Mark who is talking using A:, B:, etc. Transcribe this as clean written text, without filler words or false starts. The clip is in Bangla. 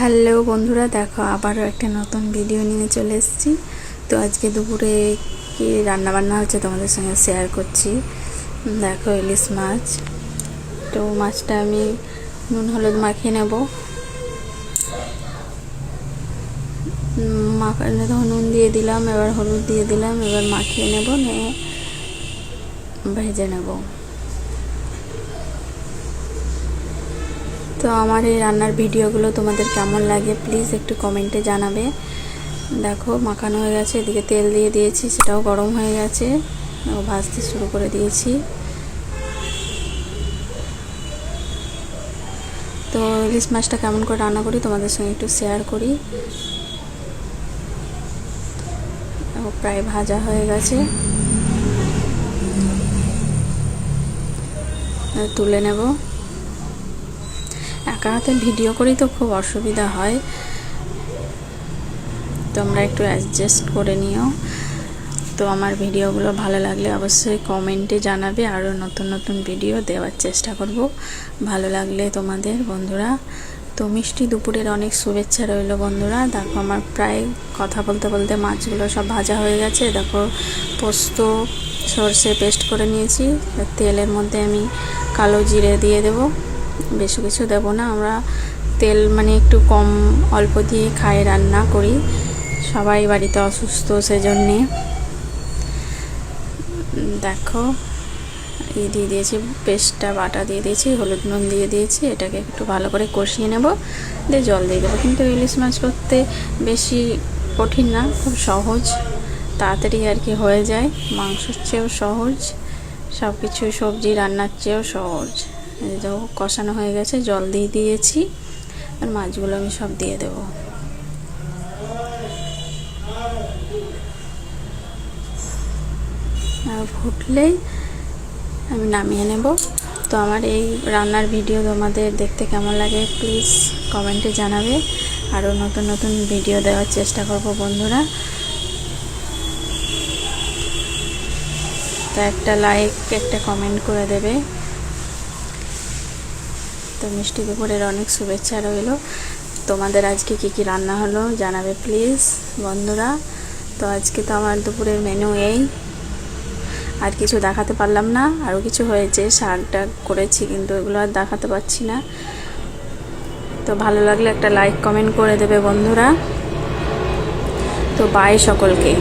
A: হ্যালো বন্ধুরা, দেখো আবারও একটা নতুন ভিডিও নিয়ে চলে এসেছি। তো আজকে দুপুরে কি রান্নাবান্না হচ্ছে তোমাদের সঙ্গে শেয়ার করছি। দেখো ইলিশ মাছ। তো মাছটা আমি নুন হলুদ মাখিয়ে নেব। মাখানো তখন নুন দিয়ে দিলাম, এবার হলুদ দিয়ে দিলাম, এবার মাখিয়ে নেব, নিয়ে ভেজে নেব। তো আমার এই রান্নার ভিডিওগুলো তোমাদের কেমন লাগে প্লিজ একটু কমেন্টে জানাবে। দেখো মাখানো হয়ে গেছে, এদিকে তেল দিয়ে দিয়েছি, সেটাও গরম হয়ে গেছে, ভাজতে শুরু করে দিয়েছি। তো ইলিশ মাছটা কেমন করে রান্না করি তোমাদের সঙ্গে একটু শেয়ার করি। প্রায় ভাজা হয়ে গেছে, তুলে নেব। একা হাতে ভিডিও করি তো খুব অসুবিধা হয়, তোমরা একটু অ্যাডজাস্ট করে নিও। তো আমার ভিডিওগুলো ভালো লাগলে অবশ্যই কমেন্টে জানাবে, আরও নতুন নতুন ভিডিও দেওয়ার চেষ্টা করব ভালো লাগলে তোমাদের বন্ধুরা। তো মিষ্টি দুপুরের অনেক শুভেচ্ছা রইল বন্ধুরা। দেখো আমার প্রায় কথা বলতে বলতে মাছগুলো সব ভাজা হয়ে গেছে। দেখো পোস্ত সর্ষে পেস্ট করে নিয়েছি, তেলের মধ্যে আমি কালো জিরে দিয়ে দেব, বেশি কিছু দেব না। আমরা তেল মানে একটু কম অল্প দিয়ে খাই, রান্না করি, সবাই বাড়িতে অসুস্থ সেজন্যে। দেখো দিয়ে দিয়েছি, পেস্টটা বাটা দিয়ে দিয়েছি, হলুদ নুন দিয়ে দিয়েছি, এটাকে একটু ভালো করে কষিয়ে নেব, দিয়ে জল দিয়ে দেবো। কিন্তু ইলিশ মাছ করতে বেশি কঠিন না, খুব সহজ, তাড়াতাড়ি আর কি হয়ে যায়, মাংসর চেয়েও সহজ, সব কিছু সবজি রান্নার চেয়েও সহজ। এই দেখো কষানো হয়ে গেছে, জল দিয়ে দিয়েছি, আর মাছগুলো আমি সব দিয়ে দেবো। আর ফুটলেই আমি নামিয়ে নেব। তো আমার এই রান্নার ভিডিও তোমাদের দেখতে কেমন লাগে প্লিজ কমেন্টে জানাবে, আরও নতুন নতুন ভিডিও দেওয়ার চেষ্টা করব বন্ধুরা। তো একটা লাইক একটা কমেন্ট করে দেবে। তো মিষ্টি দুপুরের অনেক শুভেচ্ছা রইল। তোমাদের আজকে কি কি রান্না হলো জানাবে প্লিজ বন্ধুরা। তো আজকে তো আমার দুপুরের মেনু এই, আর কিছু দেখাতে পারলাম না, আরও কিছু হয়েছে, শাকটা করেছি কিন্তু এগুলো আর দেখাতে পারছি না। তো ভালো লাগলে একটা লাইক কমেন্ট করে দেবে বন্ধুরা। তো বাই সকলকে।